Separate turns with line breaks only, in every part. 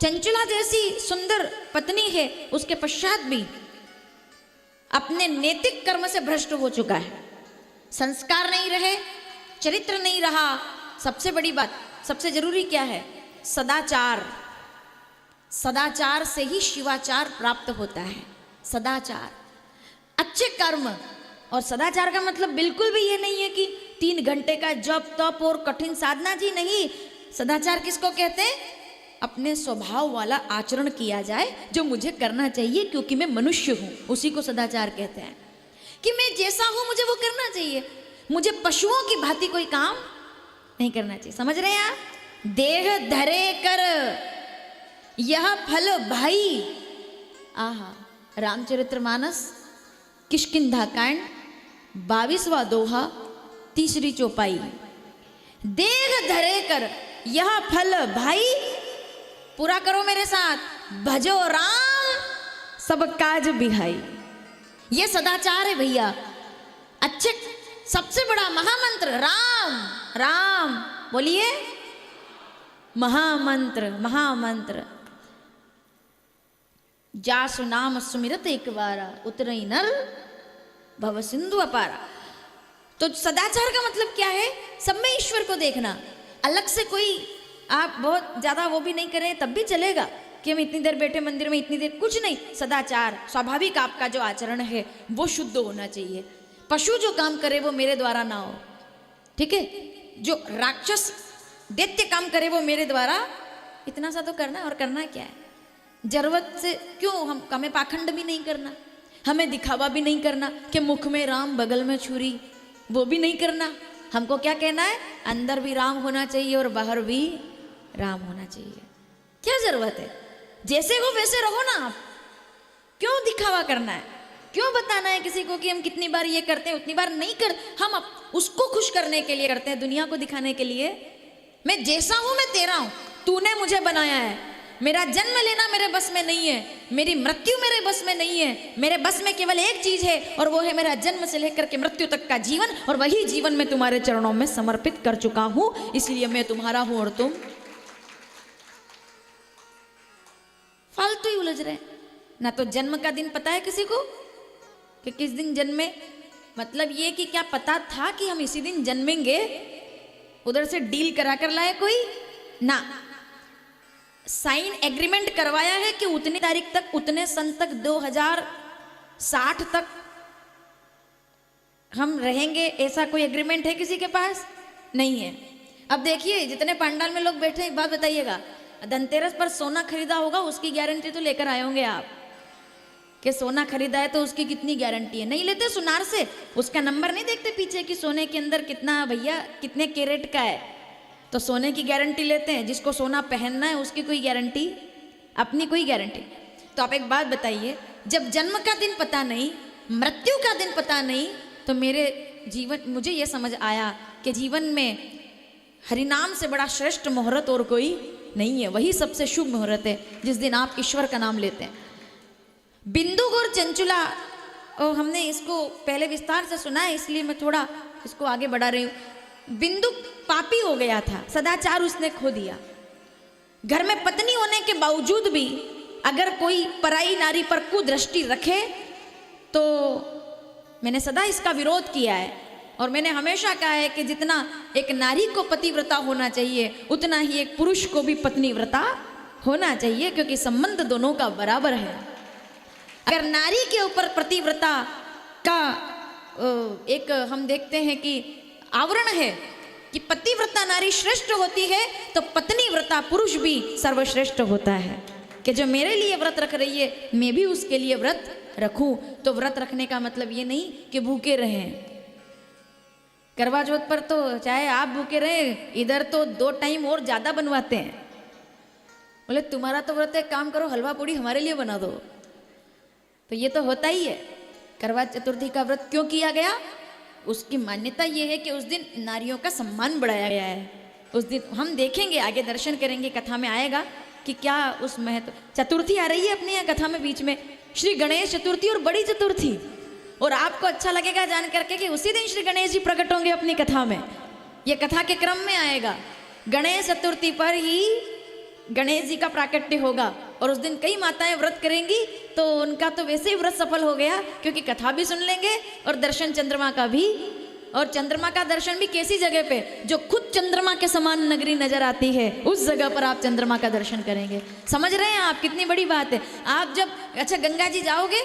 चंचला जैसी सुंदर पत्नी है, उसके पश्चात भी अपने नैतिक कर्म से भ्रष्ट हो चुका है। संस्कार नहीं रहे, चरित्र नहीं रहा। सबसे बड़ी बात, सबसे जरूरी क्या है? सदाचार। सदाचार से ही शिवाचार प्राप्त होता है। सदाचार, अच्छे कर्म। और सदाचार का मतलब बिल्कुल भी ये नहीं है कि 3 घंटे का जप तप और कठिन साधना जी, नहीं। सदाचार किसको कहते हैं? अपने स्वभाव वाला आचरण किया जाए जो मुझे करना चाहिए क्योंकि मैं मनुष्य हूं, उसी को सदाचार कहते हैं। कि मैं जैसा हूं मुझे वो करना चाहिए, मुझे पशुओं की भांति कोई काम नहीं करना चाहिए। समझ रहे हैं आप? देह धरे कर यह फल भाई। आहा, रामचरितमानस किष्किंधा कांड 22वां दोहा, 3री चौपाई। देह धरे कर यह फल भाई, पूरा करो मेरे साथ, भजो राम सब काज बिहाई। ये सदाचार है भैया। अच्छे, सबसे बड़ा महामंत्र राम। राम बोलिए, महामंत्र, महामंत्र। जासु नाम सुमिरत एक बारा, उतरई नर भव सिंधु अपारा। तो सदाचार का मतलब क्या है? सब में ईश्वर को देखना। अलग से कोई आप बहुत ज्यादा वो भी नहीं करें तब भी चलेगा कि हम इतनी देर बैठे मंदिर में, इतनी देर, कुछ नहीं। सदाचार, स्वाभाविक आपका जो आचरण है वो शुद्ध होना चाहिए। पशु जो काम करे वो मेरे द्वारा ना हो, ठीक है? जो राक्षस दैत्य काम करे वो मेरे द्वारा, इतना सा तो करना है। और करना क्या है? जरूरत से क्यों? हमें पाखंड भी नहीं करना, हमें दिखावा भी नहीं करना कि मुख में राम बगल में छुरी, वो भी नहीं करना। हमको क्या कहना है? अंदर भी राम होना चाहिए और बाहर भी राम होना चाहिए। क्या जरूरत है? जैसे हो वैसे रहो ना आप। क्यों दिखावा करना है? क्यों बताना है किसी को कि हम कितनी बार ये करते हैं, उतनी बार नहीं कर। हम उसको खुश करने के लिए करते हैं, दुनिया को दिखाने के लिए। मैं जैसा हूं मैं तेरा हूं, तूने मुझे बनाया है। मेरा जन्म लेना मेरे बस में नहीं है, मेरी मृत्यु मेरे बस में नहीं है। मेरे बस में केवल एक चीज है और वो है मेरा जन्म से लेकर के मृत्यु तक का जीवन, और वही जीवन मैं तुम्हारे चरणों में समर्पित कर चुका हूं। इसलिए मैं तुम्हारा हूं और तुम फालतू ही उलझ रहे। ना तो जन्म का दिन पता है किसी को कि किस दिन जन्मे, मतलब ये कि क्या पता था कि हम इसी दिन जन्मेंगे? उधर से डील करा कर लाए कोई ना, साइन एग्रीमेंट करवाया है कि उतनी तारीख तक, उतने सन तक, 2060 तक हम रहेंगे। ऐसा कोई एग्रीमेंट है किसी के पास? नहीं है। अब देखिए, जितने पंडाल में लोग बैठे हैं, एक बात बताइएगा, धनतेरस पर सोना खरीदा होगा, उसकी गारंटी तो लेकर आए होंगे आप कि सोना खरीदा है तो उसकी कितनी गारंटी है? नहीं लेते सुनार से, उसका नंबर नहीं देखते पीछे कि सोने के अंदर कितना, भैया कितने कैरेट का है। तो सोने की गारंटी लेते हैं, जिसको सोना पहनना है उसकी कोई गारंटी, अपनी कोई गारंटी। तो आप एक बात बताइए, जब जन्म का दिन पता नहीं, मृत्यु का दिन पता नहीं, तो मेरे जीवन, मुझे ये समझ आया कि जीवन में हरिनाम से बड़ा श्रेष्ठ मुहूर्त और कोई नहीं है। वही सबसे शुभ मुहूर्त है जिस दिन आप ईश्वर का नाम लेते हैं। बिंदुक और चंचुला, और हमने इसको पहले विस्तार से सुना है, इसलिए मैं थोड़ा इसको आगे बढ़ा रही हूँ। बिंदुक पापी हो गया था, सदाचार उसने खो दिया। घर में पत्नी होने के बावजूद भी अगर कोई पराई नारी पर कुदृष्टि रखे तो मैंने सदा इसका विरोध किया है। और मैंने हमेशा कहा है कि जितना एक नारी को पतिव्रता होना चाहिए, उतना ही एक पुरुष को भी पत्नीव्रता होना चाहिए, क्योंकि संबंध दोनों का बराबर है। अगर नारी के ऊपर पतिव्रता का एक हम देखते हैं कि आवरण है कि पतिव्रता नारी श्रेष्ठ होती है, तो पत्नीव्रता पुरुष भी सर्वश्रेष्ठ होता है। कि जो मेरे लिए व्रत रख रही है, मैं भी उसके लिए व्रत रखूं। तो व्रत रखने का मतलब ये नहीं कि भूखे रहें। करवा चौथ पर तो चाहे आप भूखे रहें, इधर तो 2 टाइम और ज्यादा बनवाते हैं। बोले तुम्हारा तो व्रत है, काम करो हलवा पूड़ी हमारे लिए बना दो। तो ये तो होता ही है। करवा चतुर्थी का व्रत क्यों किया गया? उसकी मान्यता ये है कि उस दिन नारियों का सम्मान बढ़ाया गया है। उस दिन हम देखेंगे, आगे दर्शन करेंगे, कथा में आएगा कि क्या उस महत्व। चतुर्थी आ रही है अपने यहाँ कथा में बीच में, श्री गणेश चतुर्थी और बड़ी चतुर्थी। और आपको अच्छा लगेगा जान करके कि उसी दिन श्री गणेश जी प्रकट होंगे अपनी कथा में। ये कथा के क्रम में आएगा। गणेश चतुर्थी पर ही गणेश जी का प्राकट्य होगा और उस दिन कई माताएं व्रत करेंगी, तो उनका तो वैसे ही व्रत सफल हो गया, क्योंकि कथा भी सुन लेंगे और दर्शन चंद्रमा का भी। और चंद्रमा का दर्शन भी कैसी जगह पे, जो खुद चंद्रमा के समान नगरी नजर आती है, उस जगह पर आप चंद्रमा का दर्शन करेंगे। समझ रहे हैं आप कितनी बड़ी बात है। आप जब अच्छा गंगा जी जाओगे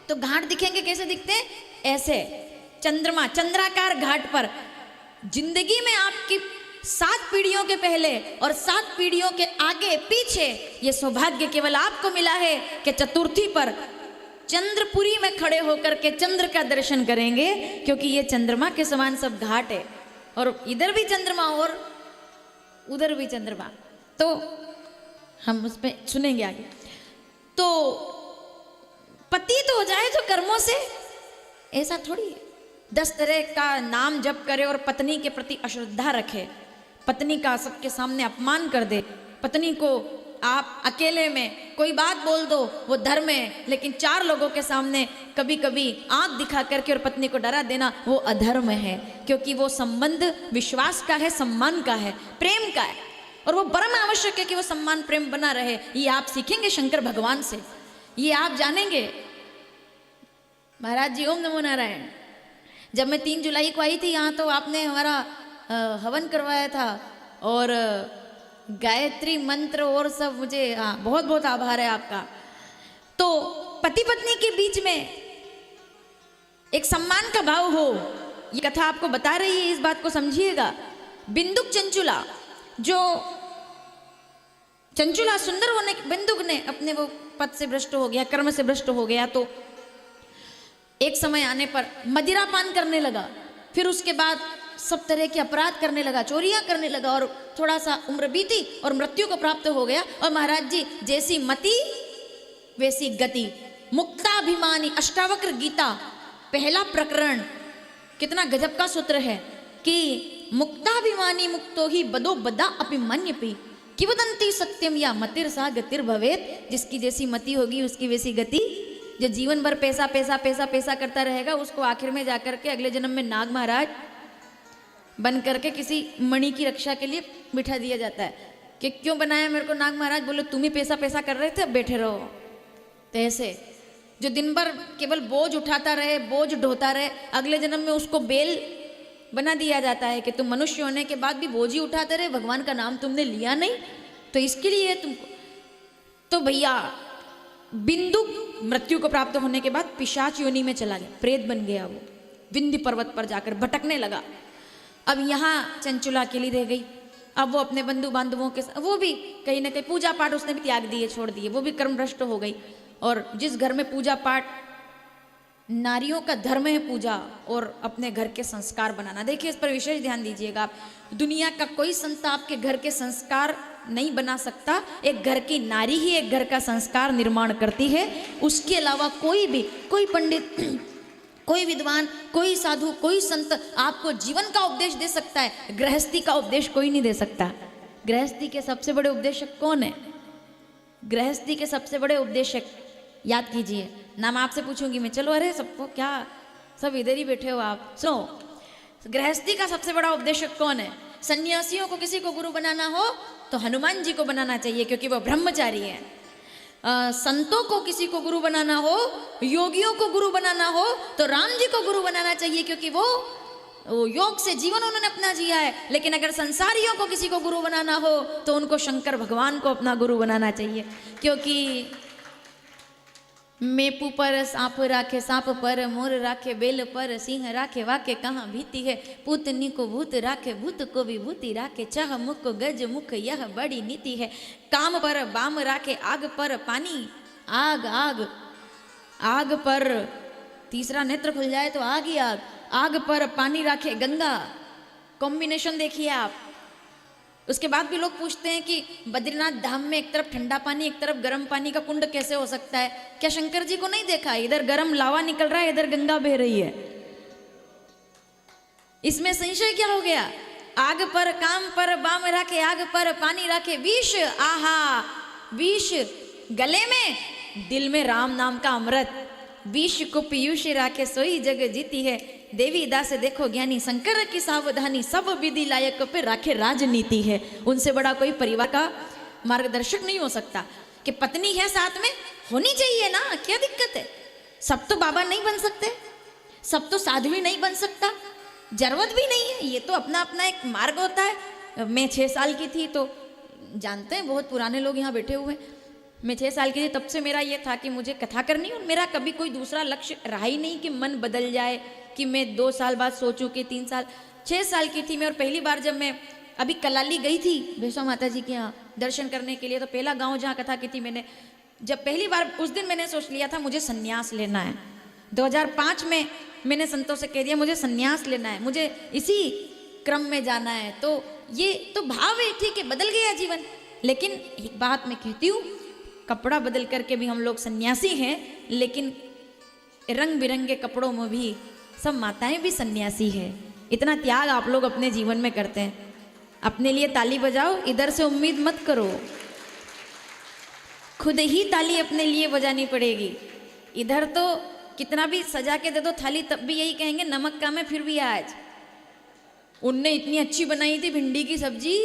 तो घाट दिखेंगे, कैसे दिखते हैं, ऐसे चंद्रमा, चंद्राकार घाट पर। जिंदगी में आपकी 7 पीढ़ियों के पहले और 7 पीढ़ियों के आगे पीछे ये सौभाग्य केवल आपको मिला है कि चतुर्थी पर चंद्रपुरी में खड़े होकर के चंद्र का दर्शन करेंगे, क्योंकि ये चंद्रमा के समान सब घाट है, और इधर भी चंद्रमा और उधर भी चंद्रमा। तो हम उसमें सुनेंगे आगे। तो पति तो हो जाए जो कर्मों से, ऐसा थोड़ी है। 10 तरह का नाम जप करे और पत्नी के प्रति अश्रद्धा रखे, पत्नी का सबके सामने अपमान कर दे, पत्नी को आप अकेले में कोई बात बोल दो वो धर्म है, लेकिन 4 लोगों के सामने कभी कभी आंख दिखा करके और पत्नी को डरा देना वो अधर्म है, क्योंकि वो संबंध विश्वास का है, सम्मान का है, प्रेम का है, और वो परम आवश्यक है कि वो सम्मान प्रेम बना रहे। ये आप सीखेंगे शंकर भगवान से, ये आप जानेंगे। महाराज जी ओम नमो नारायण। जब मैं 3 जुलाई को आई थी यहाँ, तो आपने हमारा हवन करवाया था और गायत्री मंत्र और सब, मुझे हाँ बहुत बहुत आभार है आपका। तो पति पत्नी के बीच में एक सम्मान का भाव हो, ये कथा आपको बता रही है, इस बात को समझिएगा। बिंदुक चंचुला, जो चंचुला सुंदर होने, बिंदुक ने अपने वो पद से भ्रष्ट हो गया, कर्म से भ्रष्ट हो गया, तो एक समय आने पर मदिरा पान करने लगा, फिर उसके बाद सब तरह के अपराध करने लगा, चोरियां करने लगा, और थोड़ा सा उम्र बीती और मृत्यु को प्राप्त हो गया। और महाराज जी जैसी मति वैसी गति, मुक्ताभिमानी, अष्टावक्र गीता पहला प्रकरण, कितना गजब का सूत्र है कि मुक्ताभिमानी मुक्तो ही बदो बदा अपि मन्यपि किवदंती सत्यम या मतिर सा गतिर भवेत। जिसकी जैसी मति होगी उसकी वैसी गति। जो जीवन भर पैसा पैसा पैसा पैसा करता रहेगा, उसको आखिर में जाकर के अगले जन्म में नाग महाराज बन करके किसी मणि की रक्षा के लिए बिठा दिया जाता है कि क्यों बनाया मेरे को नाग महाराज, बोले तुम ही पैसा पैसा कर रहे थे, अब बैठे रहो। तो ऐसे जो दिन भर केवल बोझ उठाता रहे, बोझ ढोता रहे, अगले जन्म में उसको बेल बना दिया जाता है कि तुम मनुष्य होने के बाद भी बोझ ही उठाते रहे, भगवान का नाम तुमने लिया नहीं, तो इसके लिए तुमको। तो भैया बिंदु मृत्यु को प्राप्त होने के बाद पिशाच योनि में चला गया, प्रेत बन गया, वो विंध्य पर्वत पर जाकर भटकने लगा। अब यहाँ चंचुला अकेली रह गई। अब वो अपने बंधु बांधवों के साथ, वो भी कहीं ना कहीं पूजा पाठ उसने भी त्याग दिए, छोड़ दिए, वो भी कर्म भ्रष्ट हो गई। और जिस घर में पूजा पाठ, नारियों का धर्म है पूजा और अपने घर के संस्कार बनाना। देखिए इस पर विशेष ध्यान दीजिएगा आप। दुनिया का कोई संत आपके घर के संस्कार नहीं बना सकता, एक घर की नारी ही एक घर का संस्कार निर्माण करती है। उसके अलावा कोई भी, कोई पंडित, कोई विद्वान, कोई साधु, कोई संत आपको जीवन का उपदेश दे सकता है, गृहस्थी का उपदेश कोई नहीं दे सकता। गृहस्थी के सबसे बड़े उपदेशक कौन है? गृहस्थी के सबसे बड़े उपदेशक याद कीजिए, नाम आपसे पूछूंगी मैं, चलो अरे सबको क्या, सब इधर ही बैठे हो आप, सुनो। गृहस्थी का सबसे बड़ा उपदेशक कौन है? सन्यासियों को किसी को गुरु बनाना हो तो हनुमान जी को बनाना चाहिए, क्योंकि वो ब्रह्मचारी है। संतों को किसी को गुरु बनाना हो, योगियों को गुरु बनाना हो तो राम जी को गुरु बनाना चाहिए, क्योंकि वो योग से जीवन उन्होंने अपना जिया है। लेकिन अगर संसारियों को किसी को गुरु बनाना हो तो उनको शंकर भगवान को अपना गुरु बनाना चाहिए, क्योंकि मेपू पर सांप राखे, सांप पर मोर राखे, बेल पर सिंह राखे, वाके कहाँ भीति है, पूतनी को भूत राखे, भूत को भी भूति राखे, चाह मुख गज मुख यह बड़ी नीति है, काम पर बाम राखे, आग पर पानी, आग आग आग पर तीसरा नेत्र खुल जाए तो आग ही आग, आग पर पानी राखे गंगा। कॉम्बिनेशन देखिए आप। उसके बाद भी लोग पूछते हैं कि बद्रीनाथ धाम में एक तरफ ठंडा पानी एक तरफ गर्म पानी का कुंड कैसे हो सकता है? क्या शंकर जी को नहीं देखा? इधर गर्म लावा निकल रहा है, इधर गंगा बह रही है, इसमें संशय क्या हो गया? आग पर काम पर बाम राखे, आग पर पानी राखे, विष आहा विष गले में, दिल में राम नाम का अमृत, विष को पीयूष राखे, सोई जग जीती है, देवी दास देखो ज्ञानी, शंकर की सावधानी, सब विधि लायक पे राखे राजनीति है। उनसे बड़ा कोई परिवार का मार्गदर्शक नहीं हो सकता कि पत्नी है साथ में, होनी चाहिए ना, क्या दिक्कत है। सब तो बाबा नहीं बन सकते, सब तो साध्वी नहीं बन सकता, जरूरत भी नहीं है। ये तो अपना अपना एक मार्ग होता है। मैं 6 साल की थी तो जानते हैं, बहुत पुराने लोग यहाँ बैठे हुए हैं, मैं 6 साल की थी तब से मेरा ये था कि मुझे कथा करनी, और मेरा कभी कोई दूसरा लक्ष्य रहा ही नहीं कि मन बदल जाए, कि मैं 2 साल बाद सोचूं कि 3 साल। 6 साल की थी मैं, और पहली बार जब मैं अभी कलाली गई थी भैसवा माता जी के यहाँ दर्शन करने के लिए, तो पहला गांव जहाँ कथा की थी मैंने, जब पहली बार उस दिन मैंने सोच लिया था मुझे संन्यास लेना है। 2005 में मैंने संतों से कह दिया मुझे संन्यास लेना है, मुझे इसी क्रम में जाना है। तो ये तो भाव है, ठीक है, बदल गया जीवन। लेकिन एक बात मैं कहती हूँ, कपड़ा बदल करके भी हम लोग सन्यासी हैं, लेकिन रंग बिरंगे कपड़ों में भी सब माताएं भी सन्यासी है। इतना त्याग आप लोग अपने जीवन में करते हैं। अपने लिए ताली बजाओ, इधर से उम्मीद मत करो, खुद ही ताली अपने लिए बजानी पड़ेगी। इधर तो कितना भी सजा के दे दो थाली, तब भी यही कहेंगे नमक कम है फिर भी आज। उनने इतनी अच्छी बनाई थी भिंडी की सब्जी,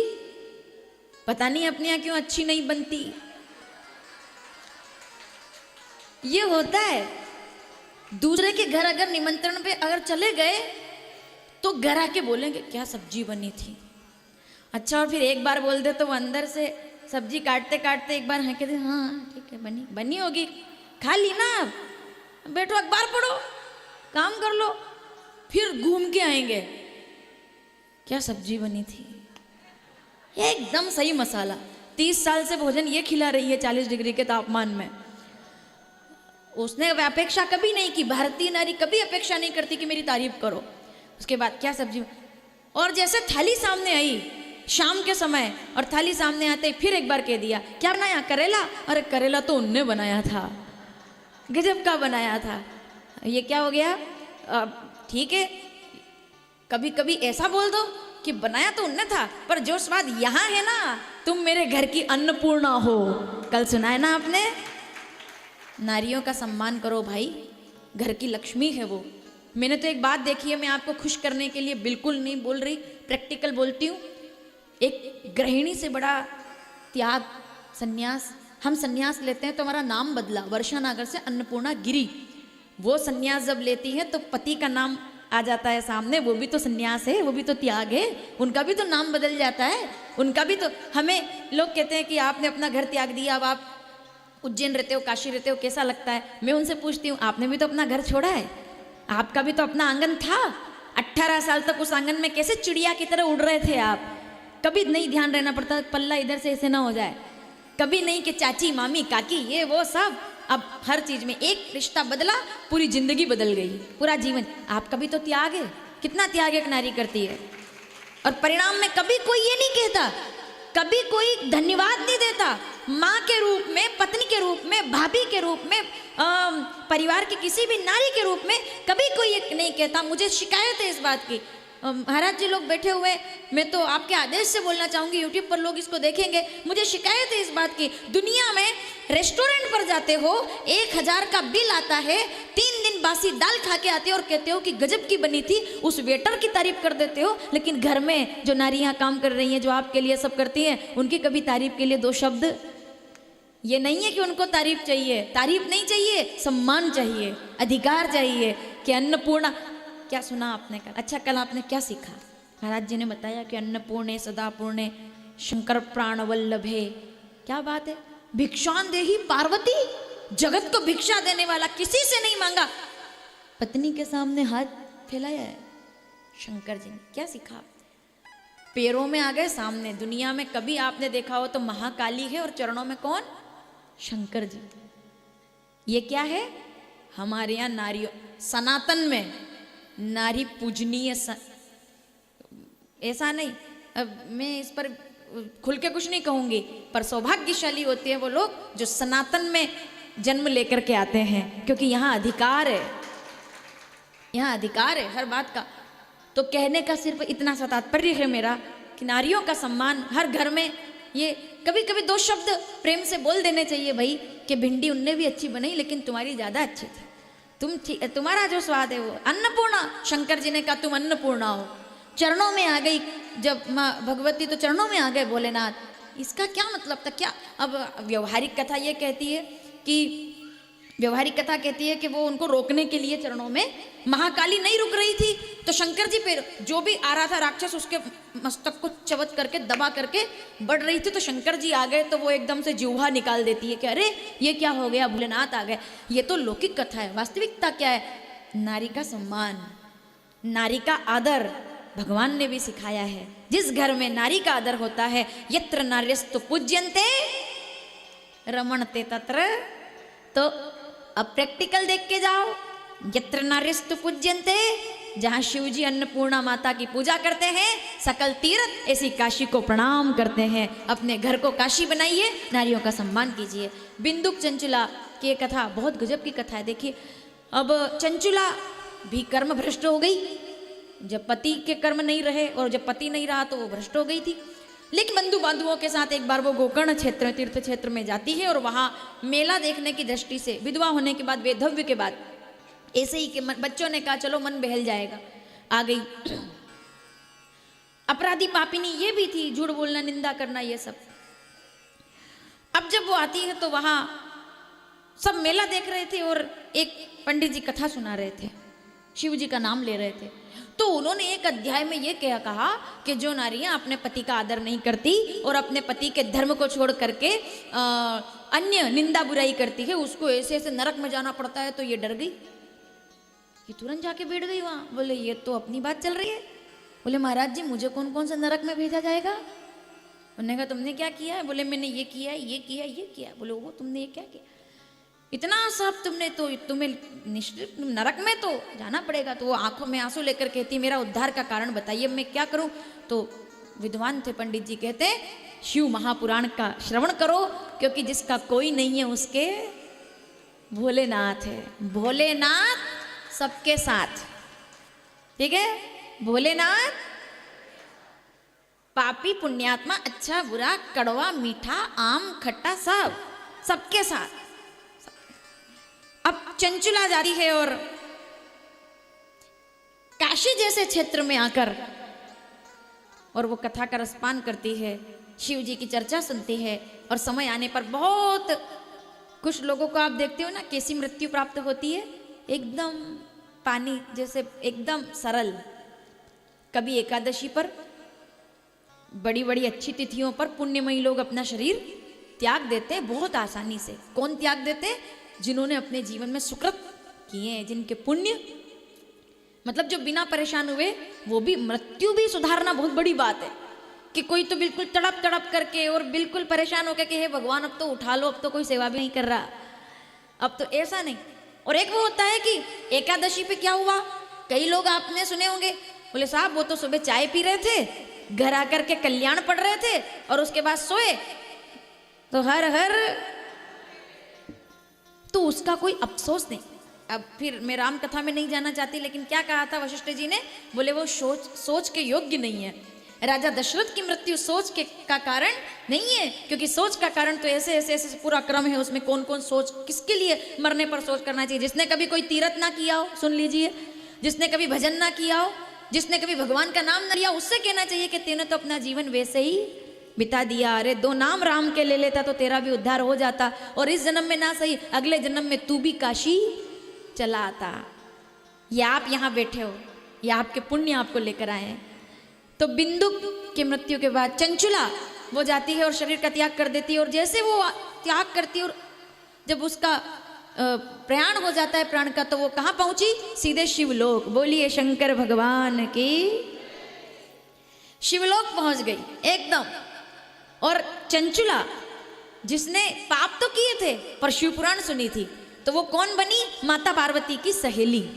पता नहीं अपने यहाँ क्यों अच्छी नहीं बनती। ये होता है। दूसरे के घर अगर निमंत्रण पे अगर चले गए तो घर आके बोलेंगे क्या सब्जी बनी थी। अच्छा, और फिर एक बार बोल दे तो वो अंदर से सब्जी काटते काटते एक बार हाँके दे, हाँ ठीक है बनी बनी होगी, खा ली ना, अब बैठो अखबार पढ़ो, काम कर लो। फिर घूम के आएंगे क्या सब्जी बनी थी, एकदम सही मसाला। 30 साल से भोजन ये खिला रही है 40 डिग्री के तापमान में। उसने अपेक्षा कभी नहीं की, भारतीय नारी कभी अपेक्षा नहीं करती कि मेरी तारीफ करो। उसके बाद क्या सब्जी, और जैसे थाली सामने आई शाम के समय, और थाली सामने आते ही फिर एक बार कह दिया क्या बनाया, करेला। अरे करेला तो उनने बनाया था, गजब का बनाया था। ये क्या हो गया, ठीक है, कभी कभी ऐसा बोल दो कि बनाया तो उनने था, पर जो स्वाद यहाँ है ना, तुम मेरे घर की अन्नपूर्णा हो। कल सुना है ना आपने। नारियों का सम्मान करो भाई, घर की लक्ष्मी है वो। मैंने तो एक बात देखी है, मैं आपको खुश करने के लिए बिल्कुल नहीं बोल रही, प्रैक्टिकल बोलती हूँ। एक गृहिणी से बड़ा त्याग सन्यास। हम सन्यास लेते हैं तो हमारा नाम बदला, वर्षा नागर से अन्नपूर्णा गिरी। वो सन्यास जब लेती है तो पति का नाम आ जाता है सामने, वो भी तो सन्यास है, वो भी तो त्याग है, उनका भी तो नाम बदल जाता है, उनका भी तो। हमें लोग कहते हैं कि आपने अपना घर त्याग दिया, अब आप उज्जैन रहते हो, काशी रहते हो, कैसा लगता है। मैं उनसे पूछती हूँ आपने भी तो अपना घर छोड़ा है, आपका भी तो अपना आंगन था। 18 साल तक उस आंगन में कैसे चिड़िया की तरह उड़ रहे थे आप। कभी नहीं ध्यान रहना पड़ता पल्ला इधर से ऐसे ना हो जाए, कभी नहीं कि चाची मामी काकी ये वो सब। अब हर चीज में एक रिश्ता बदला, पूरी जिंदगी बदल गई, पूरा जीवन। आपका भी तो त्याग है, कितना त्याग एक नारी करती है। और परिणाम में कभी कोई ये नहीं कहता, कभी कोई धन्यवाद नहीं देता। माँ के रूप में, पत्नी के रूप में, भाभी के रूप में, परिवार की किसी भी नारी के रूप में कभी कोई ये नहीं कहता। मुझे शिकायत है इस बात की। महाराज जी लोग बैठे हुए, मैं तो आपके आदेश से बोलना चाहूंगी, यूट्यूब पर लोग इसको देखेंगे। मुझे शिकायत है इस बात की, दुनिया में रेस्टोरेंट पर जाते हो, 1000 का बिल आता है, 3 दिन बासी दाल खा के आते हो और कहते हो कि गजब की बनी थी, उस वेटर की तारीफ कर देते हो। लेकिन घर में जो नारियां काम कर रही हैं, जो आपके लिए सब करती हैं, उनकी कभी तारीफ के लिए 2 शब्द। ये नहीं है कि उनको तारीफ चाहिए, तारीफ नहीं चाहिए, सम्मान चाहिए, अधिकार चाहिए कि अन्नपूर्णा। क्या सुना आपने कल? अच्छा, कल आपने क्या सीखा? महाराज जी ने बताया कि अन्नपूर्णे सदापूर्णे शंकर प्राण वल्लभे। क्या बात है, भिक्षान देही पार्वती, जगत को भिक्षा देने वाला, किसी से नहीं मांगा, पत्नी के सामने हाथ फैलाया है शंकर जी ने। क्या सीखा? पैरों में आ गए सामने। दुनिया में कभी आपने देखा हो तो महाकाली है और चरणों में कौन? शंकर जी। ये क्या है? हमारे यहाँ नारियों, सनातन में नारी पूजनीय ऐसा नहीं। अब मैं इस पर खुल के कुछ नहीं कहूंगी, पर सौभाग्यशाली होती है वो लोग जो सनातन में जन्म लेकर के आते हैं, क्योंकि यहाँ अधिकार है, यहाँ अधिकार है हर बात का। तो कहने का सिर्फ इतना सा तात्पर्य है मेरा कि नारियों का सम्मान हर घर में। ये कभी कभी 2 शब्द प्रेम से बोल देने चाहिए भाई, कि भिंडी उनने भी अच्छी बनाई लेकिन तुम्हारी ज्यादा अच्छी थी, तुम्हारा जो स्वाद है वो अन्नपूर्णा। शंकर जी ने कहा तुम अन्नपूर्णा हो। चरणों में आ गई जब माँ भगवती, तो चरणों में आ गए भोलेनाथ। इसका क्या मतलब था? क्या अब व्यवहारिक कथा ये कहती है कि व्यवहारिक कथा कहती है कि वो उनको रोकने के लिए चरणों में, महाकाली नहीं रुक रही थी तो शंकर जी पे जो भी आ रहा था राक्षस उसके मस्तक को चबत करके दबा करके बढ़ रही थी, तो शंकर जी आ गए तो वो एकदम से जिह्वा निकाल देती है कि अरे ये क्या हो गया, भोलेनाथ आ गए। ये तो लौकिक कथा है, वास्तविकता क्या है? नारी का सम्मान, नारी का आदर भगवान ने भी सिखाया है। जिस घर में नारी का आदर होता है, यत्र नार्यस्तु पूज्यन्ते रमणते तत्र, तो अब प्रैक्टिकल देख के जाओ। यत्र नार्यस्तु पूज्यन्ते, जहाँ शिव जी अन्नपूर्णा माता की पूजा करते हैं, सकल तीर्थ ऐसी काशी को प्रणाम करते हैं। अपने घर को काशी बनाइए, नारियों का सम्मान कीजिए। बिंदुक चंचुला की कथा बहुत गजब की कथा है। देखिए, अब चंचुला भी कर्म भ्रष्ट हो गई। जब पति के कर्म नहीं रहे और जब पति नहीं रहा तो वो भ्रष्ट हो गई थी। लेकिन बंधु बांधुओं के साथ एक बार वो गोकर्ण क्षेत्र, तीर्थ क्षेत्र में जाती है और वहाँ मेला देखने की दृष्टि से, विधवा होने के बाद, वैधव्य के बाद, ऐसे ही कि बच्चों ने कहा चलो मन बहल जाएगा, आ गई। अपराधी पापिनी ये भी थी, झूठ बोलना, निंदा करना, ये सब। अब जब वो आती है तो वहाँ सब मेला देख रहे थे और एक पंडित जी कथा सुना रहे थे, शिव जी का नाम ले रहे थे। तो उन्होंने एक अध्याय में ये कहा कि जो नारियां अपने पति का आदर नहीं करती और अपने पति के धर्म को छोड़ करके अन्य निंदा बुराई करती है, उसको ऐसे ऐसे नरक में जाना पड़ता है। तो ये डर गई, ये तुरंत जाके बैठ गई वहाँ। बोले ये तो अपनी बात चल रही है। बोले महाराज जी मुझे कौन कौन सा नरक में भेजा जाएगा? उन्होंने कहा तुमने क्या किया है? बोले मैंने ये किया, ये किया, ये किया। बोले वो तुमने ये क्या किया? इतना सब तुमने, तो तुम्हें निश्चित नरक में तो जाना पड़ेगा। तो वो आंखों में आंसू लेकर कहती मेरा उद्धार का कारण बताइए, मैं क्या करूं? तो विद्वान थे पंडित जी, कहते शिव महापुराण का श्रवण करो, क्योंकि जिसका कोई नहीं है उसके भोलेनाथ है। भोलेनाथ सबके साथ, ठीक है? भोलेनाथ पापी पुण्यात्मा, अच्छा बुरा, कड़वा मीठा, आम खट्टा, सब सबके साथ। अब चंचुला जाती है और काशी जैसे क्षेत्र में आकर और वो कथा का रसपान करती है, शिव जी की चर्चा सुनती है। और समय आने पर बहुत कुछ लोगों को आप देखते हो ना कैसी मृत्यु प्राप्त होती है, एकदम पानी जैसे, एकदम सरल। कभी एकादशी पर, बड़ी बड़ी अच्छी तिथियों पर पुण्यमयी लोग अपना शरीर त्याग देते हैं बहुत आसानी से। कौन त्याग देते हैं? जिन्होंने अपने जीवन में सुकृत किए हैं, जिनके पुण्य, मतलब जो बिना परेशान हुए, वो भी मृत्यु भी सुधारना बहुत बड़ी बात है। कि कोई तो बिल्कुल तड़प तड़प करके और बिल्कुल परेशान होकर कि हे भगवान अब तो उठा लो, अब तो कोई सेवा भी नहीं कर रहा, अब तो ऐसा नहीं। और एक वो होता है कि एकादशी पे क्या हुआ, कई लोग आपने सुने होंगे, बोले साहब वो तो सुबह चाय पी रहे थे, घर आकर के कल्याण पढ़ रहे थे और उसके बाद सोए, तो हर हर, तो उसका कोई अफसोस नहीं। अब फिर मैं राम कथा में नहीं जाना चाहती, लेकिन क्या कहा था वशिष्ठ जी ने? बोले वो सोच के योग्य नहीं है। राजा दशरथ की मृत्यु सोच के का कारण नहीं है, क्योंकि सोच का कारण तो ऐसे ऐसे ऐसे पूरा क्रम है, उसमें कौन कौन सोच, किसके लिए मरने पर सोच करना चाहिए। जिसने कभी कोई तीरथ ना किया हो, सुन लीजिए, जिसने कभी भजन ना किया हो, जिसने कभी भगवान का नाम ना लिया, उससे कहना चाहिए कि तेने तो अपना जीवन वैसे ही बिता दिया। अरे दो नाम राम के ले लेता तो तेरा भी उद्धार हो जाता, और इस जन्म में ना सही अगले जन्म में तू भी काशी चला आता। या आप यहाँ बैठे हो, या आपके पुण्य आपको लेकर आए हैं। तो बिंदु की मृत्यु के बाद चंचुला वो जाती है और शरीर का त्याग कर देती है। और जैसे वो त्याग करती है और जब उसका प्रयाण हो जाता है प्राण का, तो वो कहाँ पहुंची? सीधे शिवलोक। बोलिए शंकर भगवान की। शिवलोक पहुंच गई एकदम। और चंचुला जिसने पाप तो किए थे पर शिव पुराण सुनी थी, तो वो कौन बनी? माता पार्वती की सहेली।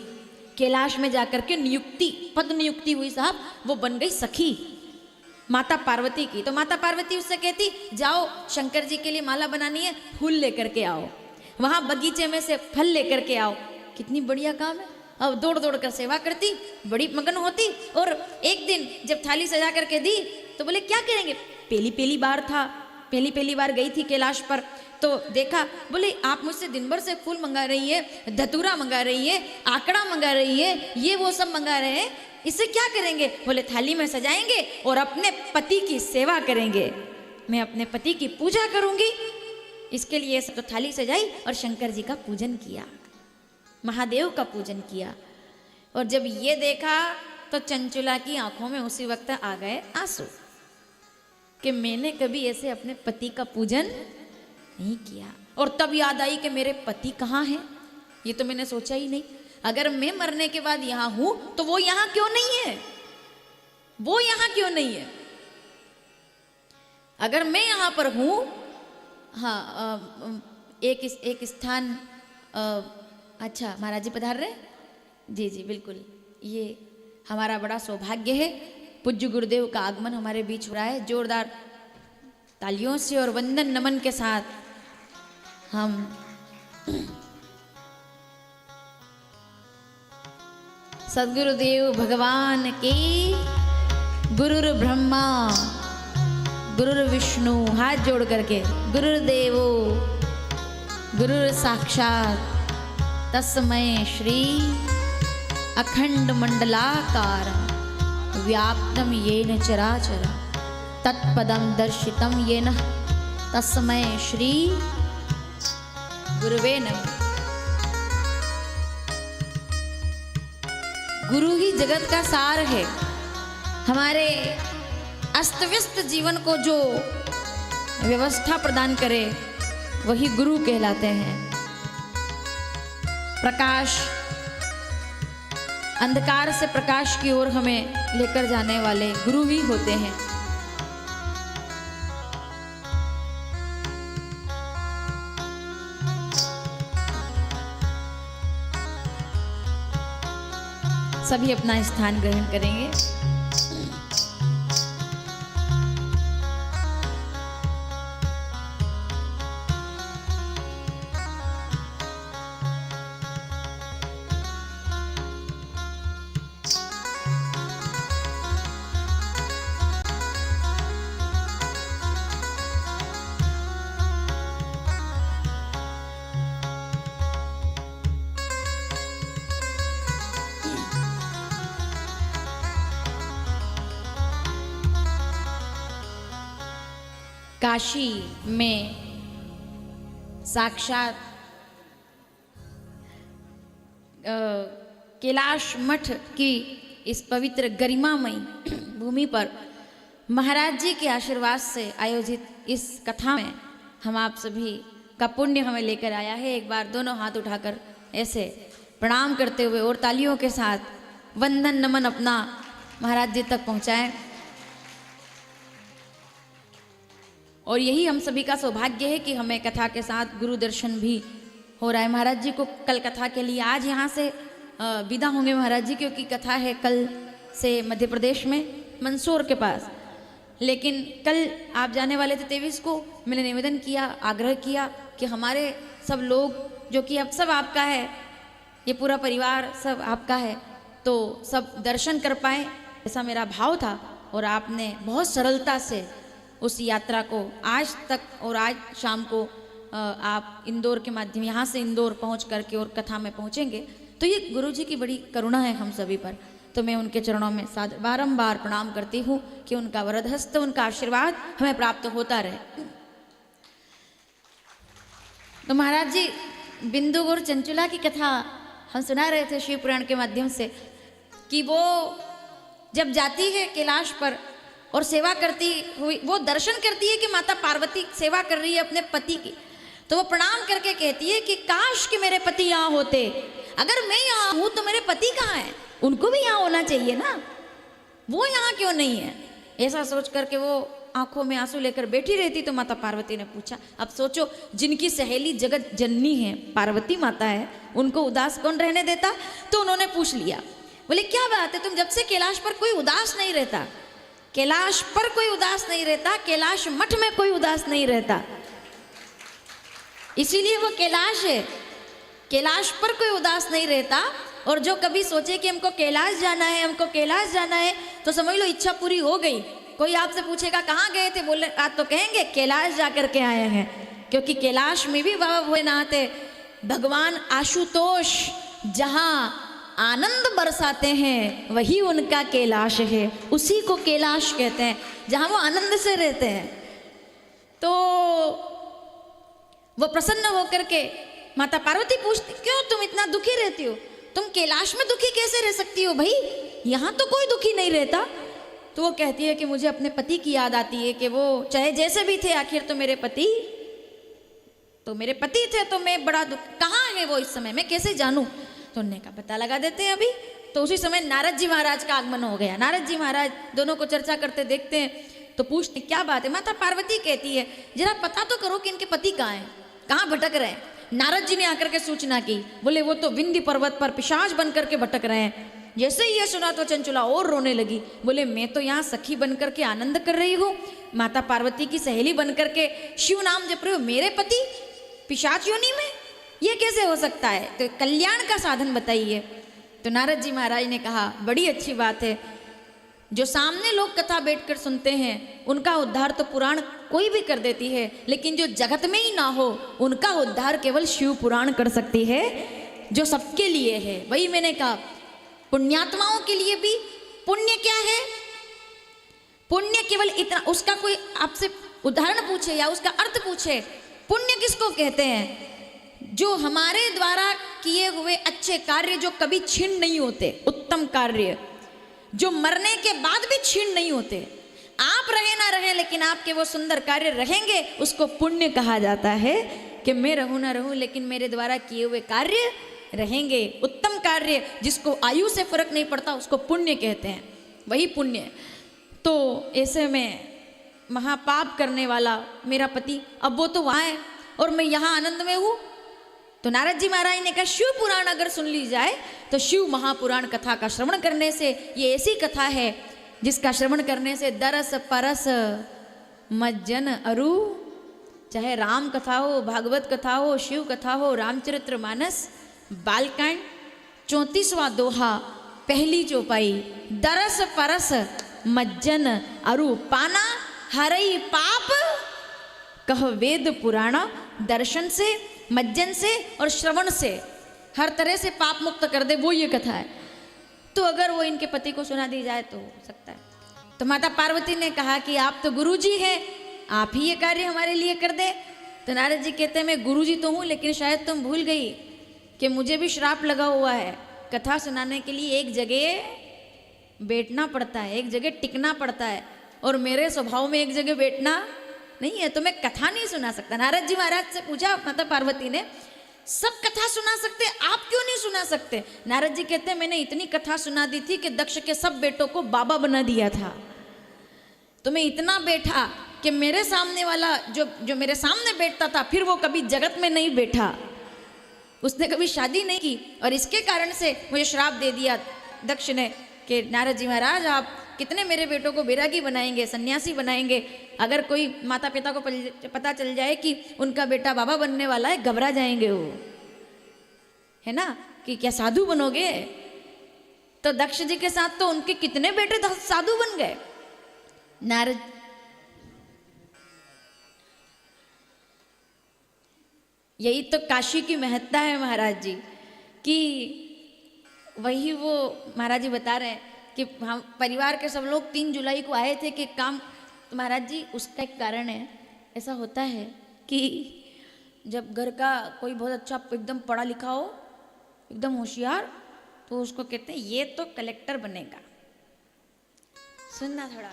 कैलाश में जाकर के नियुक्ति, पद नियुक्ति हुई साहब, वो बन गई सखी माता पार्वती की। तो माता पार्वती उससे कहती जाओ शंकर जी के लिए माला बनानी है, फूल लेकर के आओ, वहां बगीचे में से फल लेकर के आओ। कितनी बढ़िया काम है। अब दौड़ दौड़ कर सेवा करती, बड़ी मगन होती। और एक दिन जब थाली सजा करके दी तो बोले क्या करेंगे? पहली बार था, पहली बार गई थी कैलाश पर, तो देखा, बोले आप मुझसे दिन भर से फूल मंगा रही है, धतूरा मंगा रही है, आकड़ा मंगा रही है, ये वो सब मंगा रहे हैं, इससे क्या करेंगे? बोले थाली में सजाएंगे और अपने पति की सेवा करेंगे। मैं अपने पति की पूजा करूंगी। इसके लिए सब तो थाली सजाई और शंकर जी का पूजन किया, महादेव का पूजन किया। और जब ये देखा तो चंचुला की आंखों में उसी वक्त आ गए आंसू कि मैंने कभी ऐसे अपने पति का पूजन नहीं किया। और तब याद आई कि मेरे पति कहाँ हैं, ये तो मैंने सोचा ही नहीं। अगर मैं मरने के बाद यहाँ हूं तो वो यहाँ क्यों नहीं है, वो यहाँ क्यों नहीं है? अगर मैं यहाँ पर हूं, हाँ, एक स्थान, अच्छा महाराज जी पधार रहे? जी जी बिल्कुल, ये हमारा बड़ा सौभाग्य है। पूज्य गुरुदेव का आगमन हमारे बीच हो रहा है। जोरदार तालियों से और वंदन नमन के साथ हम सद्गुरुदेव भगवान की गुरुर ब्रह्मा गुरुर विष्णु, हाथ जोड़ करके गुरुर्देवो गुरुर साक्षात तस्मै श्री अखंड मंडलाकार व्याप्तम येन चराचर तत्पदम दर्शितम येन तस्मै श्री गुरुवे नमः। गुरु ही जगत का सार है। हमारे अस्त व्यस्त जीवन को जो व्यवस्था प्रदान करे वही गुरु कहलाते हैं। प्रकाश, अंधकार से प्रकाश की ओर हमें लेकर जाने वाले गुरु ही होते हैं। सभी अपना स्थान ग्रहण करेंगे। काशी में साक्षात कैलाश मठ की इस पवित्र गरिमामयी भूमि पर महाराज जी के आशीर्वाद से आयोजित इस कथा में हम आप सभी का पुण्य हमें लेकर आया है। एक बार दोनों हाथ उठाकर ऐसे प्रणाम करते हुए और तालियों के साथ वंदन नमन अपना महाराज जी तक पहुँचाएं। और यही हम सभी का सौभाग्य है कि हमें कथा के साथ गुरु दर्शन भी हो रहा है। महाराज जी को कल कथा के लिए आज यहाँ से विदा होंगे महाराज जी, क्योंकि कथा है कल से मध्य प्रदेश में मंदसौर के पास। लेकिन कल आप जाने वाले थे 23 को। मैंने निवेदन किया, आग्रह किया कि हमारे सब लोग जो कि अब सब आपका है, ये पूरा परिवार सब आपका है, तो सब दर्शन कर पाए, ऐसा मेरा भाव था। और आपने बहुत सरलता से उस यात्रा को आज तक और आज शाम को आप इंदौर के माध्यम यहाँ से इंदौर पहुँच करके और कथा में पहुँचेंगे। तो ये गुरु जी की बड़ी करुणा है हम सभी पर। तो मैं उनके चरणों में बारंबार प्रणाम करती हूँ कि उनका वरद हस्त, उनका आशीर्वाद हमें प्राप्त होता रहे। तो महाराज जी बिंदु और चंचुला की कथा हम सुना रहे थे शिव पुराण के माध्यम से कि वो जब जाती है कैलाश पर और सेवा करती हुई, वो दर्शन करती है कि माता पार्वती सेवा कर रही है अपने पति की, तो वो प्रणाम करके कहती है कि काश कि मेरे पति यहाँ होते, अगर मैं यहाँ हूँ तो मेरे पति कहाँ हैं, उनको भी यहाँ होना चाहिए ना, वो यहाँ क्यों नहीं है। ऐसा सोच करके वो आंखों में आंसू लेकर बैठी रहती। तो माता पार्वती ने पूछा, अब सोचो जिनकी सहेली जगत जननी है, पार्वती माता है, उनको उदास कौन रहने देता। तो उन्होंने पूछ लिया, बोले क्या बात है, तुम जब से कैलाश पर कोई उदास नहीं रहता, कैलाश पर कोई उदास नहीं रहता, कैलाश मठ में कोई उदास नहीं रहता, इसीलिए वो कैलाश है। कैलाश पर कोई उदास नहीं रहता। और जो कभी सोचे कि हमको कैलाश जाना है, हमको कैलाश जाना है, तो समझ लो इच्छा पूरी हो गई। कोई आपसे पूछेगा कहाँ गए थे, बोले आज तो कहेंगे कैलाश जा करके आए हैं, क्योंकि कैलाश में भी बाबा भोलेनाथ है। भगवान आशुतोष जहाँ आनंद बरसाते हैं वही उनका कैलाश है, उसी को कैलाश कहते हैं, जहाँ वो आनंद से रहते हैं। तो वो प्रसन्न होकर के माता पार्वती पूछती, क्यों तुम इतना दुखी रहती हो? तुम कैलाश में दुखी कैसे रह सकती हो भाई? यहाँ तो कोई दुखी नहीं रहता। तो वो कहती है कि मुझे अपने पति की याद आती है कि वो चाहे जैसे भी थे, आखिर तो मेरे पति थे। तो मैं बड़ा दुख, कहाँ है वो इस समय, मैं कैसे जानूं? तो उन्होंने का पता लगा देते हैं अभी। तो उसी समय नारद जी महाराज का आगमन हो गया। नारद जी महाराज दोनों को चर्चा करते देखते हैं, तो पूछते क्या बात है? माता पार्वती कहती है जरा पता तो करो कि इनके पति कहाँ हैं, कहाँ भटक रहे हैं। नारद जी ने आकर के सूचना की, बोले वो तो विंध्य पर्वत पर पिशाच बन करके भटक रहे हैं। जैसे ही ये सुना तो चंचला और रोने लगी, बोले मैं तो यहाँ सखी बन करके आनंद कर रही हूँ, माता पार्वती की सहेली बन करके शिव नाम जप रही हूँ, मेरे पति पिशाच योनि में, ये कैसे हो सकता है? तो कल्याण का साधन बताइए। तो नारद जी महाराज ने कहा बड़ी अच्छी बात है, जो सामने लोग कथा बैठकर सुनते हैं उनका उद्धार तो पुराण कोई भी कर देती है, लेकिन जो जगत में ही ना हो उनका उद्धार केवल शिव पुराण कर सकती है, जो सबके लिए है। वही मैंने कहा पुण्यात्माओं के लिए भी पुण्य क्या है? पुण्य केवल इतना, उसका कोई आपसे उदाहरण पूछे या उसका अर्थ पूछे, पुण्य किसको कहते हैं? जो हमारे द्वारा किए हुए अच्छे कार्य जो कभी छीन नहीं होते, उत्तम कार्य जो मरने के बाद भी छीन नहीं होते। आप रहे ना रहे लेकिन आपके वो सुंदर कार्य रहेंगे, उसको पुण्य कहा जाता है। कि मैं रहूं ना रहूं लेकिन मेरे द्वारा किए हुए कार्य रहेंगे, उत्तम कार्य जिसको आयु से फर्क नहीं पड़ता उसको पुण्य कहते हैं, वही पुण्य। तो ऐसे में महापाप करने वाला मेरा पति, अब वो तो वहाँ है और मैं यहाँ आनंद में हूँ। तो नारद जी महाराज ने कहा शिव पुराण अगर सुन ली जाए तो शिव महापुराण कथा का श्रवण करने से, ये ऐसी कथा है जिसका श्रवण करने से दरस परस मज्जन अरु, चाहे राम कथा हो, भागवत कथा हो, शिव कथा हो, रामचरित्र मानस, बालकांड 34वां दोहा पहली चौपाई, दरस परस मज्जन अरु पाना हरई पाप कह वेद पुराणा। दर्शन से, मज्जन से और श्रवण से हर तरह से पाप मुक्त कर दे, वो ये कथा है। तो अगर वो इनके पति को सुना दी जाए तो हो सकता है। तो माता पार्वती ने कहा कि आप तो गुरुजी हैं, आप ही ये कार्य हमारे लिए कर दे। तो नारद जी कहते हैं मैं गुरुजी तो हूँ लेकिन शायद तुम भूल गई कि मुझे भी श्राप लगा हुआ है। कथा सुनाने के लिए एक जगह बैठना पड़ता है, एक जगह टिकना पड़ता है, और मेरे स्वभाव में एक जगह बैठना नहीं है, तो मैं कथा नहीं सुना सकता। नारद जी महाराज से पूछा माता पार्वती ने, सब कथा सुना सकते, आप क्यों नहीं सुना सकते? नारद जी कहते हैं मैंने इतनी कथा सुना दी थी कि दक्ष के सब बेटों को बाबा बना दिया था। तो मैं इतना बैठा कि मेरे सामने वाला जो मेरे सामने बैठता था फिर वो कभी जगत में नहीं बैठा, उसने कभी शादी नहीं की, और इसके कारण से मुझे श्राप दे दिया दक्ष ने कि नारद जी महाराज आप कितने मेरे बेटों को बैरागी बनाएंगे, सन्यासी बनाएंगे। अगर कोई माता पिता को पता चल जाए कि उनका बेटा बाबा बनने वाला है, घबरा जाएंगे वो, है ना, कि क्या साधु बनोगे? तो दक्ष जी के साथ तो उनके कितने बेटे साधु बन गए। नारद यही तो काशी की महत्ता है महाराज जी, कि वही वो महाराज जी बता रहे हैं कि हम परिवार के सब लोग 3 जुलाई को आए थे कि काम, तो महाराज जी उसका एक कारण है। ऐसा होता है कि जब घर का कोई बहुत अच्छा एकदम पढ़ा लिखा हो, एकदम होशियार, तो उसको कहते हैं ये तो कलेक्टर बनेगा, सुनना थोड़ा।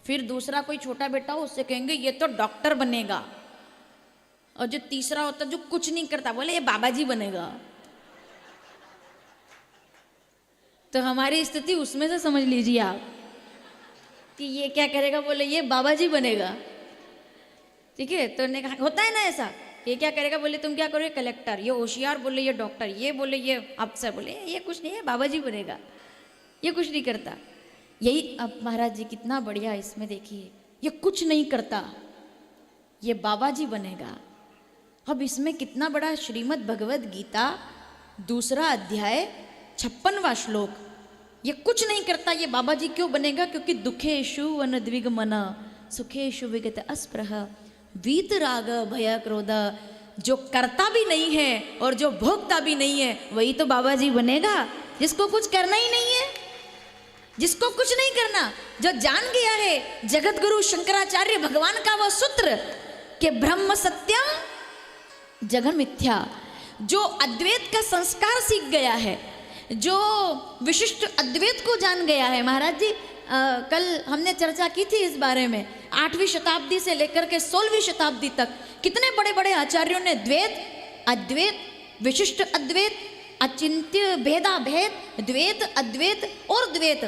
फिर दूसरा कोई छोटा बेटा हो उससे कहेंगे ये तो डॉक्टर बनेगा, और जो तीसरा होता जो कुछ नहीं करता बोले ये बाबा जी बनेगा। तो हमारी स्थिति उसमें से समझ लीजिए आप कि ये क्या करेगा, बोले ये बाबा जी बनेगा, ठीक है। तो ने कहा होता है ना ऐसा, ये क्या करेगा, बोले तुम क्या करोगे, कलेक्टर, ये होशियार बोले ये डॉक्टर, ये बोले ये अफसर, बोले ये कुछ नहीं है बाबा जी बनेगा, ये कुछ नहीं करता। यही अब महाराज जी कितना बढ़िया इसमें देखिए, ये कुछ नहीं करता, ये बाबा जी बनेगा। अब इसमें कितना बड़ा श्रीमद् भगवद गीता 2 अध्याय 56वां श्लोक, ये कुछ नहीं करता ये बाबा जी क्यों बनेगा? क्योंकि दुखेषु अनद्विगमना सुखेषु विगत अस्पृह वीतराग भय क्रोध, जो करता भी नहीं है और जो भोगता भी नहीं है वही तो बाबा जी बनेगा, जिसको कुछ करना ही नहीं है। जिसको कुछ नहीं करना, जो जान गया है जगत गुरु शंकराचार्य भगवान का वह सूत्र कि ब्रह्म सत्यम जगन मिथ्या, जो अद्वैत का संस्कार सीख गया है, जो विशिष्ट अद्वैत को जान गया है। महाराज जी कल हमने चर्चा की थी इस बारे में, 8वीं शताब्दी से लेकर के 16वीं शताब्दी तक कितने बड़े बड़े आचार्यों ने द्वैत, अद्वैत, विशिष्ट अद्वैत, अचिंत्य भेदा भेद, द्वैत, अद्वैत और द्वैत,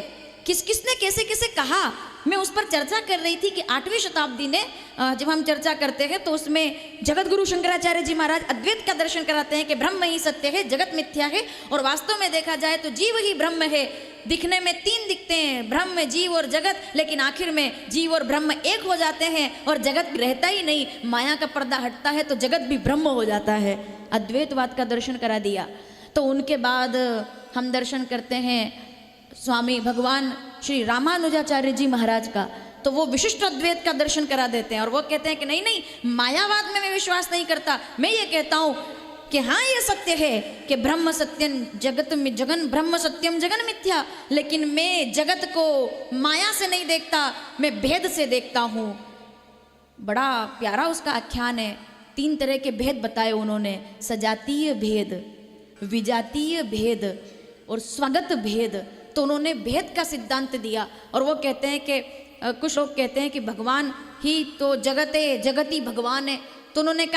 किस किसने कैसे कैसे कहा, मैं उस पर चर्चा कर रही थी कि 8वीं शताब्दी ने जब हम चर्चा करते हैं तो उसमें जगत गुरु शंकराचार्य जी महाराज अद्वैत का दर्शन कराते हैं कि ब्रह्म ही सत्य है, जगत मिथ्या है, और वास्तव में देखा जाए तो जीव ही ब्रह्म है। दिखने में 3 दिखते हैं, ब्रह्म, जीव और जगत, लेकिन आखिर में जीव और ब्रह्म एक हो जाते हैं और जगत रहता ही नहीं, माया का पर्दा हटता है तो जगत भी ब्रह्म हो जाता है। अद्वैतवाद का दर्शन करा दिया। तो उनके बाद हम दर्शन करते हैं स्वामी भगवान श्री रामानुजाचार्य जी महाराज का, तो वो विशिष्ट अद्वैत का दर्शन करा देते हैं और वो कहते हैं कि नहीं नहीं, मायावाद में मैं विश्वास नहीं करता, मैं ये कहता हूँ कि हाँ ये सत्य है कि ब्रह्म सत्यम जगत में जगन, ब्रह्म सत्यम जगन मिथ्या, लेकिन मैं जगत को माया से नहीं देखता, मैं भेद से देखता हूँ। बड़ा प्यारा उसका आख्यान है, 3 तरह के भेद बताए उन्होंने, सजातीय भेद, विजातीय भेद और स्वगत भेद। तो उन्होंने भेद का सिद्धांत दिया और वो कहते हैं कि कुछ लोग कहते हैं कि भगवान ही तो जगत है, जगत ही भगवान है, तो उन्होंने कहा